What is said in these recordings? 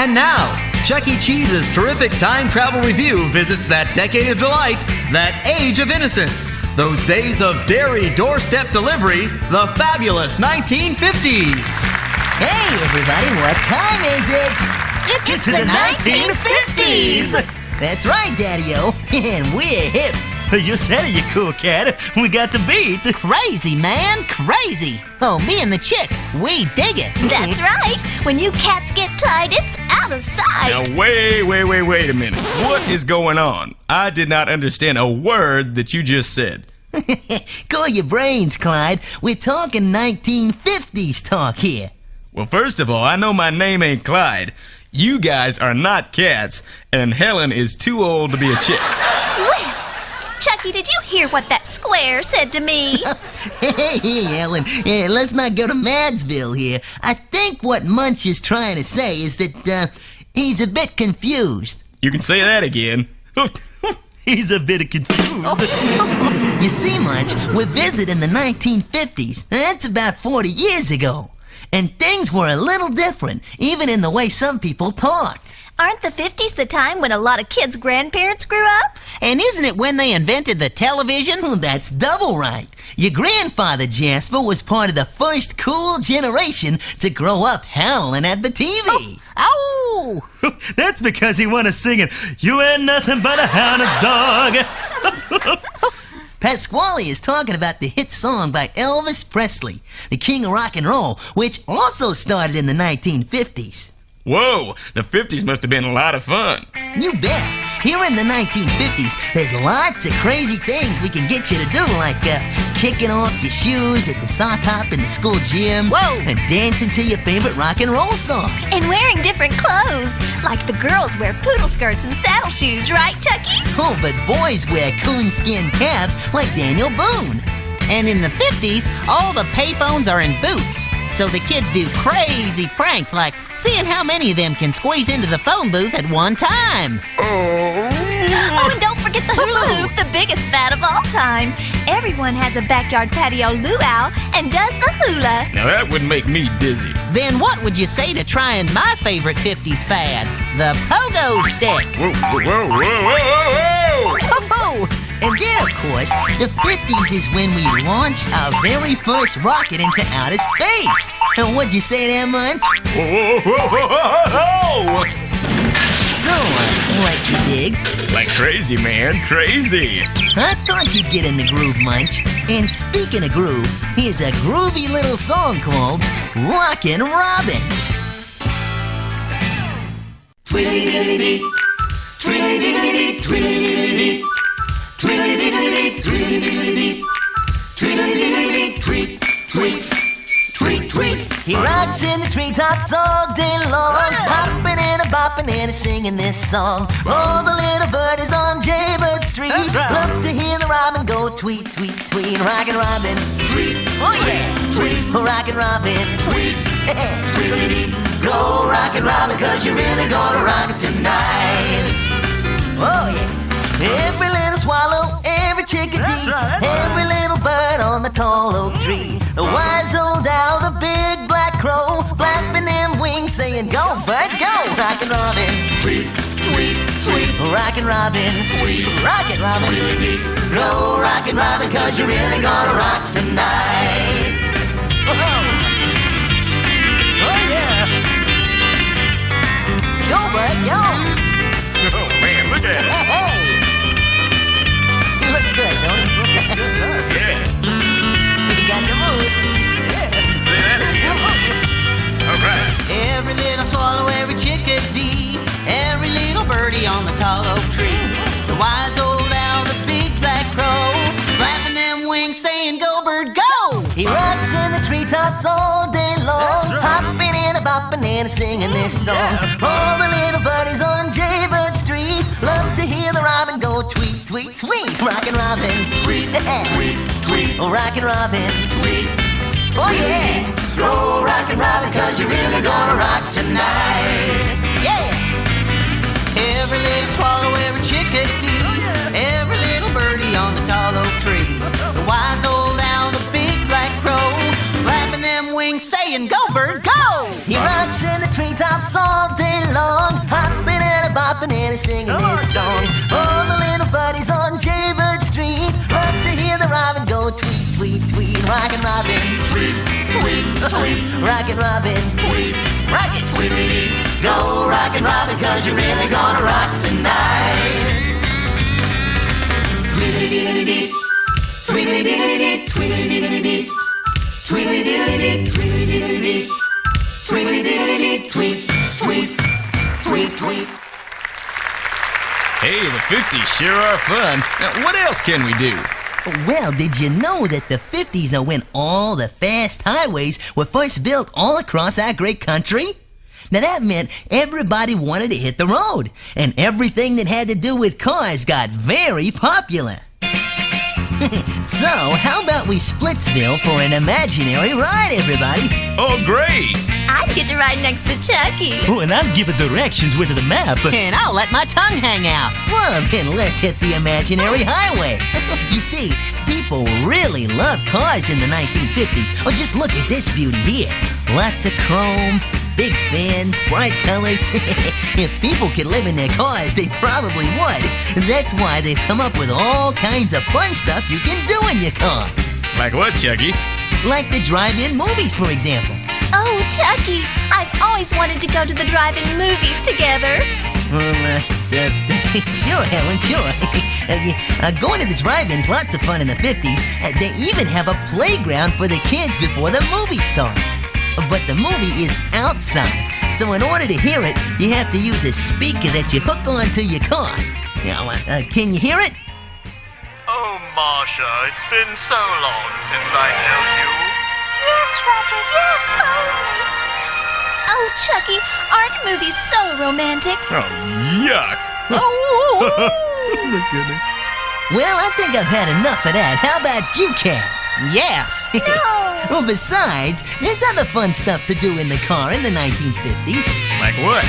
And now, Chuck E. Cheese's terrific time travel review visits that decade of delight, that age of innocence, those days of dairy doorstep delivery, the fabulous 1950s. Hey, everybody, what time is it? It's the 1950s! That's right, Daddy-O, and we're hip. You said it, you cool cat. We got the beat. Crazy, man, crazy. Oh, me and the chick, we dig it. That's right. When you cats get tied, it's out of sight. Now, wait a minute. What is going on? I did not understand a word that you just said. Cool your brains, Clyde. We're talking 1950s talk here. Well, first of all, I know my name ain't Clyde. You guys are not cats, and Helen is too old to be a chick. Well, Chucky, did you hear what that square said to me? Hey, Helen, let's not go to Madsville here. I think what Munch is trying to say is that he's a bit confused. You can say that again. He's a bit confused. You see, Munch, we're visiting the 1950s. That's about 40 years ago. And things were a little different, even in the way some people talked. Aren't the 50s the time when a lot of kids' grandparents grew up? And isn't it when they invented the television? Well, that's double right. Your grandfather, Jasper, was part of the first cool generation to grow up howling at the TV. Oh! That's because he wanted singing, "You ain't nothing but a hound dog." Pasqually is talking about the hit song by Elvis Presley, the king of rock and roll, which also started in the 1950s. Whoa, the 50s must have been a lot of fun. You bet. Here in the 1950s, there's lots of crazy things we can get you to do, like kicking off your shoes at the sock hop in the school gym. Whoa! And dancing to your favorite rock and roll songs. And wearing different clothes. Like the girls wear poodle skirts and saddle shoes, right, Chucky? Oh, but boys wear coonskin caps like Daniel Boone. And in the 50s, all the payphones are in booths. So the kids do crazy pranks like seeing how many of them can squeeze into the phone booth at one time. Oh, and don't forget the hula hoop, the biggest fad of all time. Everyone has a backyard patio luau and does the hula. Now that would make me dizzy. Then what would you say to trying my favorite 50s fad, the pogo stick? Whoa, whoa, whoa, whoa, whoa, whoa! Ho-ho! And then, of course, the 50s is when we launched our very first rocket into outer space. And what'd you say there, Munch? Whoa, whoa, whoa, whoa, whoa! So, like you dig? Like crazy, man, crazy. I thought you'd get in the groove, Munch. And speaking of groove, here's a groovy little song called Rockin' Robin. Twiddly-diddly-dee, twiddly-diddly-dee, twiddly-diddly-dee. Twiddly-diddly-dee, twiddly-diddly-dee, twiddly-diddly-dee, tweet, tweet, tweet, tweet. He rocks in the treetops all day long, hopping and a bopping and a singing this song. All the little birdies on Jaybird Street love to hear the robin go tweet, tweet, tweet. Rockin' Robin, tweet, oh yeah, tweet, rockin' Robin, tweet, tweedly-dee. Go rockin' Robin, 'cause you're really gonna rock it tonight. Oh yeah. Every little swallow, every chickadee, every little bird on the tall oak tree. The wise old owl, the big black crow, flapping them wings, saying, "Go, bird, go!" Rockin' Robin, tweet, tweet, tweet. Rockin' Robin, tweet, rockin' Robin, tweet. Go, rockin' Robin, 'cause you're really gonna rock tonight. Oh yeah! Go, bird, go! Oh man, look at it. Hey! He looks good, don't he? Sure does, yeah. He got the moves. Say that again. All right. Every little swallow, every chickadee, every little birdie on the tall oak tree. The wise old owl, the big black crow, flapping them wings, saying, "Go, bird, go!" He rocks in the treetops all day long, hopping and a bopping and a singing this song. All the little birdies on Jaybird Street love to hear the robin go tweet, tweet, tweet. Rockin' Robin, tweet, tweet, tweet. Rockin' Robin, tweet. Oh yeah, go rockin' Robin, 'cause you're really gonna rock tonight. Yeah. Every little swallow, every chickadee, every little birdie on the tall oak tree. The wise old owl, the big black crow, flapping them wings, saying, "Go, bird, go!" He rocks rocks in the treetops all day long, hopping and a-bopping and a-singing this song. All the little buddies on Jaybird Street love to hear the robin go tweet, tweet, tweet. Rockin' Robin, tweet, tweet, tweet. Rockin' Robin, tweet, rockin', tweedly-dee. Go Rockin' Robin, 'cause you're really gonna rock tonight. Tweedly-dee-dee-dee, tweedly-dee-dee-dee, tweedly-dee-dee-dee, tweedly-dee-dee-dee, tweedly-dee-dee-dee, tweedly-dee-dee-dee, tweet, tweet, tweet, tweet. Hey, the 50s sure are fun. Now, what else can we do? Well, did you know that the 50s are when all the fast highways were first built all across our great country? Now that meant everybody wanted to hit the road, and everything that had to do with cars got very popular. So, how about we Splitsville for an imaginary ride, everybody? Oh, great! I get to ride next to Chucky. Oh, and I'll give it directions with the map. And I'll let my tongue hang out. Well, then let's hit the imaginary highway. You see, people really loved cars in the 1950s. Oh, just look at this beauty here. Lots of chrome, big fans, bright colors. If people could live in their cars, they probably would. That's why they've come up with all kinds of fun stuff you can do in your car. Like what, Chucky? Like the drive-in movies, for example. Oh, Chucky, I've always wanted to go to the drive-in movies together. Sure, Helen, sure. Going to the drive-in is lots of fun in the 50s. They even have a playground for the kids before the movie starts. But the movie is outside, so in order to hear it, you have to use a speaker that you hook onto your car. Now, can you hear it? Oh, Marsha, it's been so long since I held you. Yes, Roger, yes, Oh, Chucky, aren't movies so romantic? Oh, yuck! Oh! Oh, my goodness. Well, I think I've had enough of that. How about you cats? Yeah. No! Well, besides, there's other fun stuff to do in the car in the 1950s. Like what?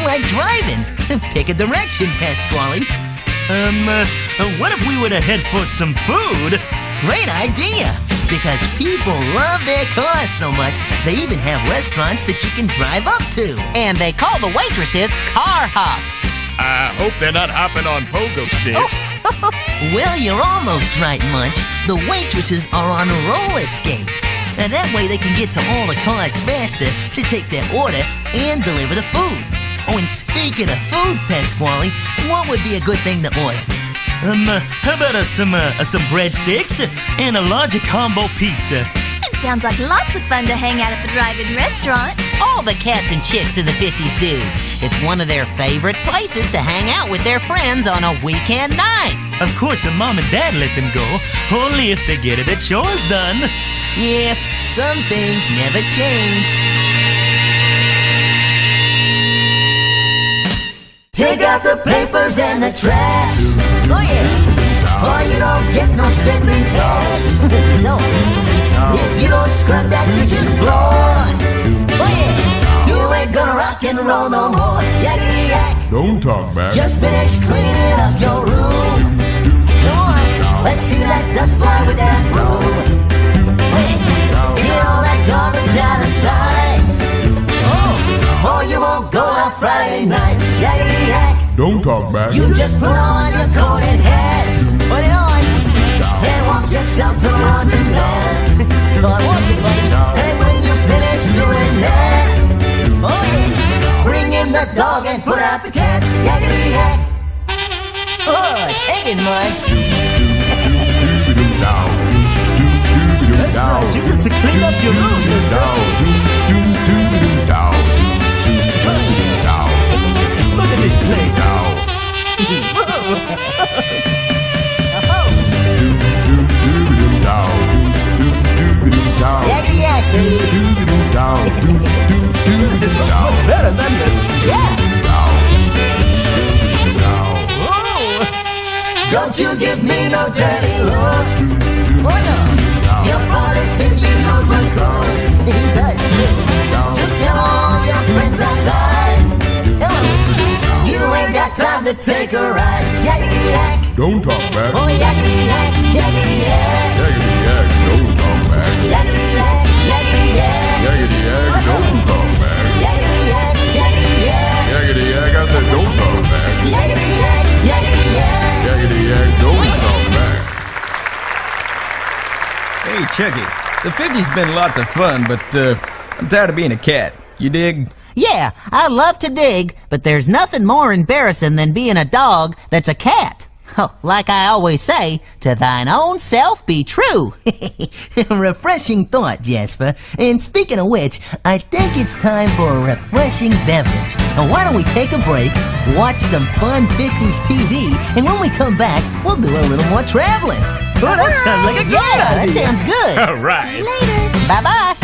Like driving. Pick a direction, Pasqually. What if we were to head for some food? Great idea! Because people love their cars so much, they even have restaurants that you can drive up to. And they call the waitresses car hops. I hope they're not hopping on pogo sticks. Well, you're almost right, Munch. The waitresses are on roller skates. And that way they can get to all the cars faster to take their order and deliver the food. Oh, and speaking of food, Pasqually, what would be a good thing to order? How about some breadsticks and a larger combo pizza? It sounds like lots of fun to hang out at the drive-in restaurant. All the cats and chicks in the 50s do. It's one of their favorite places to hang out with their friends on a weekend night. Of course, Mom and Dad let them go, only if they get their chores done. Yeah, some things never change. Take out the papers and the trash. Oh yeah. Or you don't get no spending cash. No. If you don't scrub that kitchen floor. Oh yeah. You ain't gonna rock and roll no more. Yakety yak. Don't talk back. Just finished cleaning up your room. Come on. Let's see that dust fly with that broom. Hey, get all that garbage out of sight. Oh, you won't go out Friday night. Yakety yak. Don't talk back. You just put on your coat and hat. Put it on. And walk yourself to the laundromat. Start walking, buddy. And when you finish doing that, oh yeah, bring in the dog and put out the cat. Yakety yak. Oh, take it, Munch. That's right, you just to clean up your room, mister. Look at this place. Yakety yak, baby. It looks much better, doesn't it? Yeah. Whoa. Don't you give me no dirty look. Oh no. Your father's hip, you knows what goes. He does too. Just tell all your friends outside. Hello. You ain't got time to take a ride. Yakety yak. Don't talk back. Oh yakety yak, yakety yak. Yakety yak, don't talk back. Yakety yak, yakety yak. Yakety yak, don't talk back. Yakety Hey, Chucky, the 50's been lots of fun, but I'm tired of being a cat. You dig? Yeah, I love to dig, but there's nothing more embarrassing than being a dog that's a cat. Oh, like I always say, to thine own self be true. Refreshing thought, Jasper. And speaking of which, I think it's time for a refreshing beverage. Now why don't we take a break, watch some fun 50s TV, and when we come back, we'll do a little more traveling. Oh, that sounds like a great Yeah, that idea. sounds good. All right. Later. Bye-bye.